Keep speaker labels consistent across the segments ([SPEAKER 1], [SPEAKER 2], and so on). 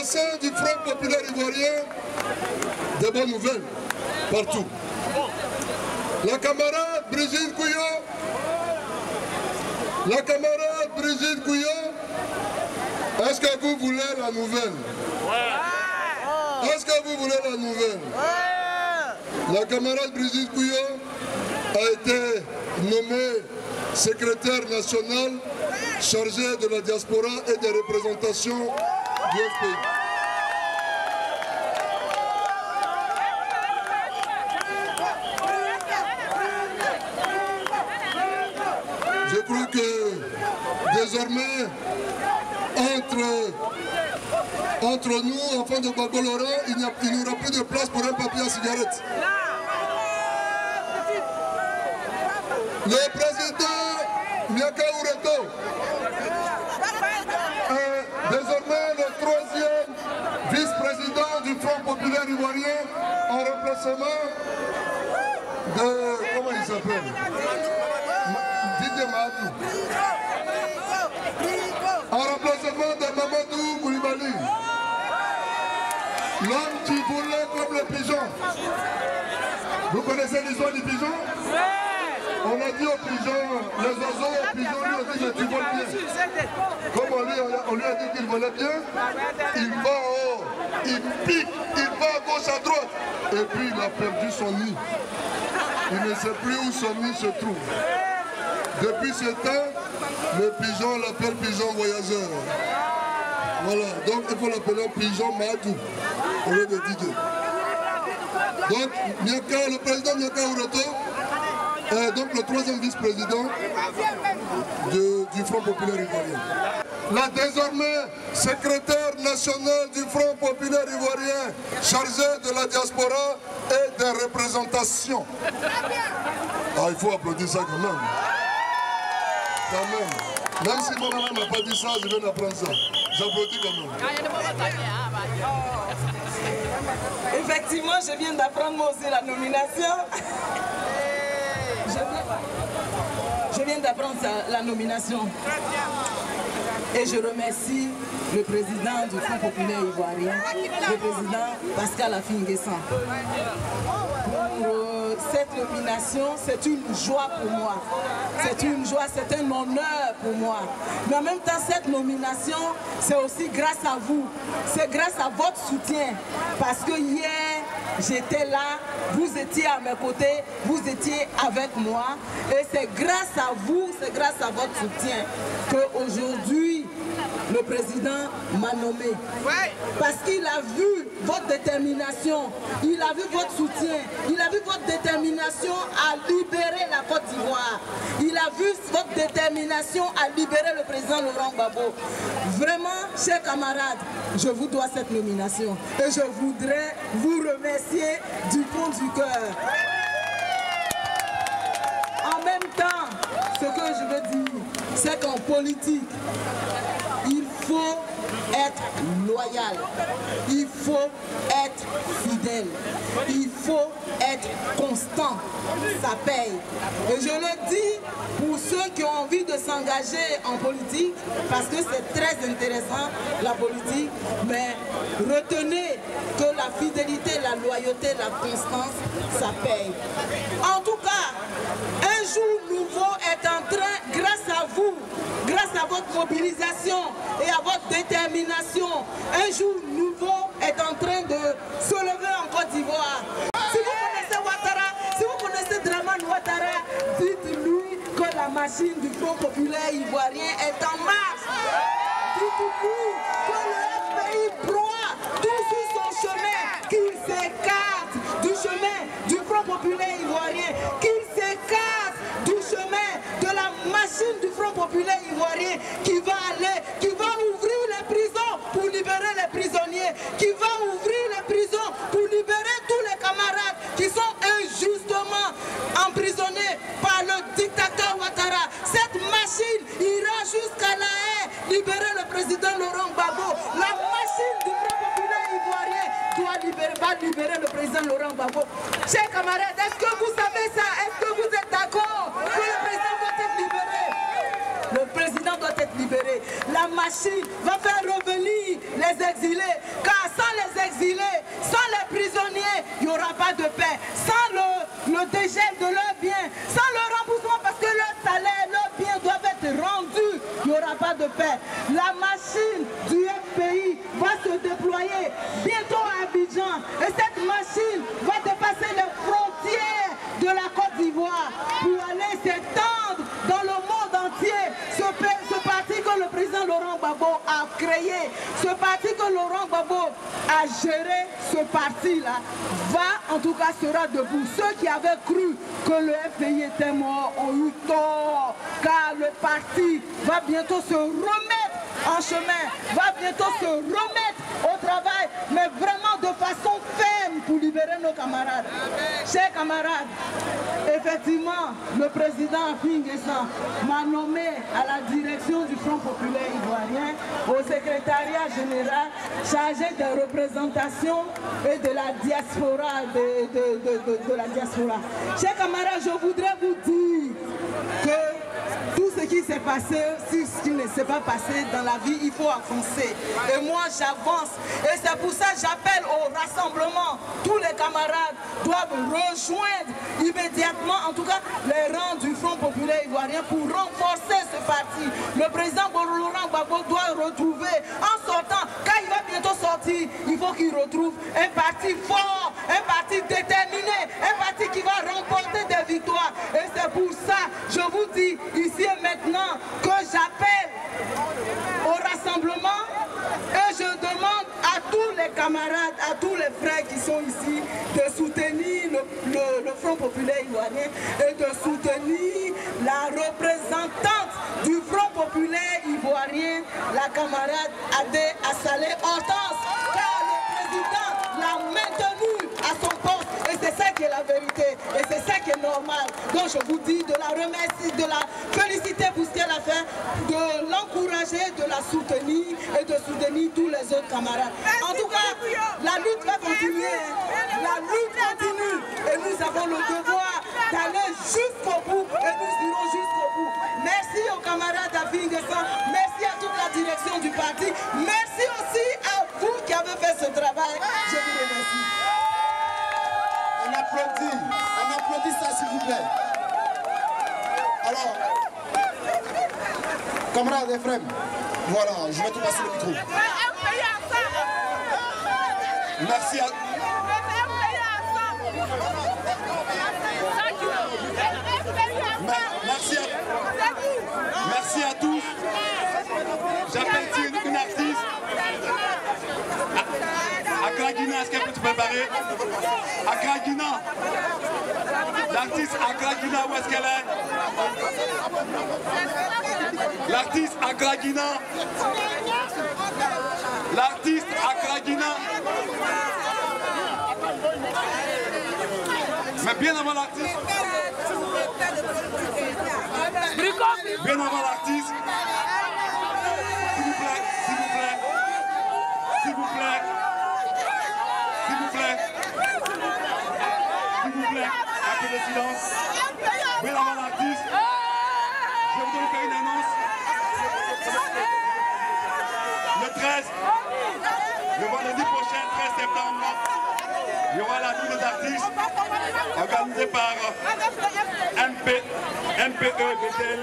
[SPEAKER 1] sein du Front populaire ivoirien, des bonnes nouvelles, partout. La camarade Brigitte Gouillot, est-ce que vous voulez la nouvelle? Est-ce que vous voulez la nouvelle? La camarade Brigitte Gouillot a été nommée secrétaire nationale chargée de la diaspora et des représentations du FPI. Je crois que désormais, entre nous, enfants de Gbagbo Laurent, il n'y aura plus de place pour un papier à cigarette. Le président Miaka Ureto est désormais le troisième vice-président du Front populaire ivoirien en remplacement de... comment il s'appelle? Didier Mahdi. En remplacement de Mamadou Koulibaly. L'homme qui voulait comme le pigeon. Vous connaissez l'histoire du pigeon? On a dit au pigeon, les oiseaux au pigeon lui ont dit que tu voles bien. Comme on lui a dit qu'il volait bien, il va en haut, il pique, il va à gauche, à droite. Et puis il a perdu son nid. Il ne sait plus où son nid se trouve. Depuis ce temps, le pigeon l'appelle pigeon voyageur. Voilà, donc il faut l'appeler pigeon Madou, au lieu de Didier. Donc le président Miaka Ureto est donc le troisième vice-président du Front populaire ivoirien. La désormais secrétaire nationale du Front populaire ivoirien chargée de la diaspora et des représentations. Ah, il faut applaudir ça quand même. Même si mon maman n'a pas dit ça, je viens d'apprendre ça. J'applaudis quand même.
[SPEAKER 2] Effectivement, je viens d'apprendre moi aussi la nomination. Je viens d'apprendre la nomination. Et je remercie le président du Front populaire ivoirien, le président Pascal Affi-N'Guessan. Pour cette nomination, c'est une joie pour moi. C'est une joie, c'est un honneur pour moi. Mais en même temps, cette nomination, c'est aussi grâce à vous. C'est grâce à votre soutien. Parce que hier, j'étais là, vous étiez à mes côtés, vous étiez avec moi. Et c'est grâce à vous, c'est grâce à votre soutien qu'aujourd'hui, le président m'a nommé. Parce qu'il a vu votre détermination, il a vu votre soutien, il a vu votre détermination à libérer la Côte d'Ivoire. Il a vu votre détermination à libérer le président Laurent Gbagbo. Vraiment, chers camarades, je vous dois cette nomination. Et je voudrais vous remercier du fond du cœur. En même temps, ce que je veux dire, c'est qu'en politique, il faut être loyal, il faut être fidèle, il faut être constant, ça paye. Et je le dis pour ceux qui ont envie de s'engager en politique, parce que c'est très intéressant la politique, mais retenez que la fidélité, la loyauté, la constance, ça paye. En tout cas, un jour nouveau est en train, grâce à vous, grâce à votre mobilisation et à votre détermination, un jour nouveau est en train de se lever en Côte d'Ivoire. Si vous connaissez Ouattara, si vous connaissez Dramane Ouattara, dites-lui que la machine du Front populaire ivoirien est en marche. Dites-lui que le FPI broie tout sur son chemin, qu'il s'écarte du chemin du Front populaire ivoirien, qu'il s'écarte du chemin de la machine du Front populaire ivoirien qui va ouvrir les prisons pour libérer les prisonniers, qui va ouvrir les prisons pour libérer tous les camarades qui sont injustement emprisonnés par le dictateur Ouattara. Cette machine ira jusqu'à La Haye, libérer le président Laurent Gbagbo. La machine du Front populaire ivoirien va libérer le président Laurent Gbagbo. Chers camarades, est-ce que vous savez ça? Est-ce que vous êtes d'accord que le président doit être libéré? Le président doit être libéré. La machine va faire revenir les exilés, car sans les exilés, sans les prisonniers, il n'y aura pas de paix. Sans le dégel de leurs biens, sans le remboursement parce que leur salaire, leurs biens doivent être rendus, il n'y aura pas de paix. La machine du FPI va se déployer bientôt à Abidjan et cette machine va dépasser les frontières de la Côte d'Ivoire pour aller s'étendre dans le monde entier. Ce parti que le président Laurent Gbagbo a créé, ce parti que Laurent Gbagbo a géré, ce parti-là va, en tout cas, sera debout. Ceux qui avaient cru que le FPI était mort ont eu tort, car le parti va bientôt se remettre en chemin, va bientôt se remettre au travail, mais vraiment de façon ferme pour libérer nos camarades. Chers camarades, effectivement, le président Afin N'Guessan m'a nommé à la direction du Front populaire ivoirien, au secrétariat général chargé de représentation et de la diaspora. De la diaspora. Chers camarades, je voudrais vous dire que tout ce qui s'est passé, ce qui ne s'est pas passé dans la vie, il faut avancer. Et moi, j'avance. Et c'est pour ça que j'appelle au rassemblement. Tous les camarades doivent rejoindre immédiatement, en tout cas, les rangs du Front populaire ivoirien pour renforcer ce parti. Le président Laurent Gbagbo doit retrouver, en sortant, quand il va bientôt sortir, il faut qu'il retrouve un parti fort, un parti déterminé, un parti qui va remporter des victoires. Et c'est pour ça, je vous dis ici et maintenant, que j'appelle au rassemblement et je demande à tous les camarades, à tous les frères qui sont ici, de soutenir le Front populaire ivoirien et de soutenir la représentante du Front populaire ivoirien, la camarade Adé Assalé Hortense, car le président l'a maintenue à son poste et c'est ça qui est la vérité et c'est ça qui est normal. Donc je vous dis de la remercier, de la féliciter pour ce qu'elle a fait, de l'encourager, de la soutenir et de soutenir tous les autres camarades. En tout cas, la lutte va continuer, la lutte continue et nous avons le devoir d'aller jusqu'au bout et nous irons jusqu'au bout. Merci aux camarades Afin N'Guessan, merci à toute la direction du parti, merci aussi à vous qui avez fait ce travail. Je vous remercie.
[SPEAKER 3] On applaudit ça s'il vous plaît. Alors, camarades et frères, voilà, je vais te passer le micro. Merci à...
[SPEAKER 1] Merci à tous. J'appelle une artiste. Accra Guina, est-ce qu'elle peut te préparer? Accra Guina. L'artiste Accra Guina, où est-ce qu'elle est? L'artiste Accra Guina. L'artiste Accra Guina. Mais bien avant l'artiste. Bien avant l'artiste. S'il vous plaît, s'il vous plaît. S'il vous plaît. S'il vous plaît. S'il vous plaît. Un peu de silence. Bien avant l'artiste. Je vais vous faire une annonce. Le 13, le vendredi prochain, 13 septembre, il y aura la nuit des artistes organisée par MPE Bethel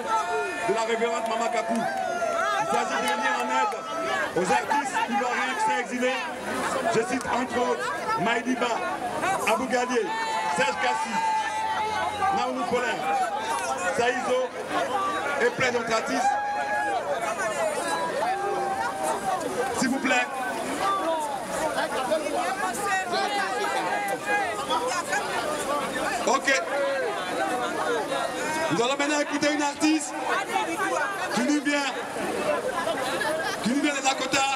[SPEAKER 1] de la révérende Mama Kakou. Il s'agit de venir en aide aux artistes ivoiriens qui sont exilés. Je cite entre autres Maïdiba, Abou Gadier, Serge Kassi, Naounou Polin, Saïzo et plein d'autres artistes. S'il vous plaît. Ok. Nous allons maintenant écouter une artiste qui nous vient des Dakota.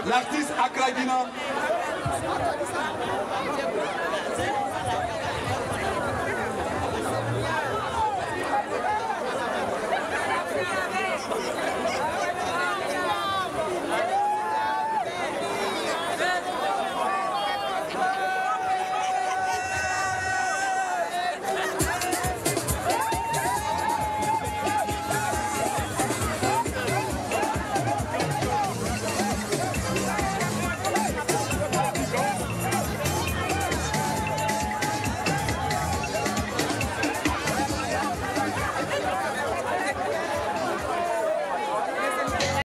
[SPEAKER 1] L'artiste Accra Guina.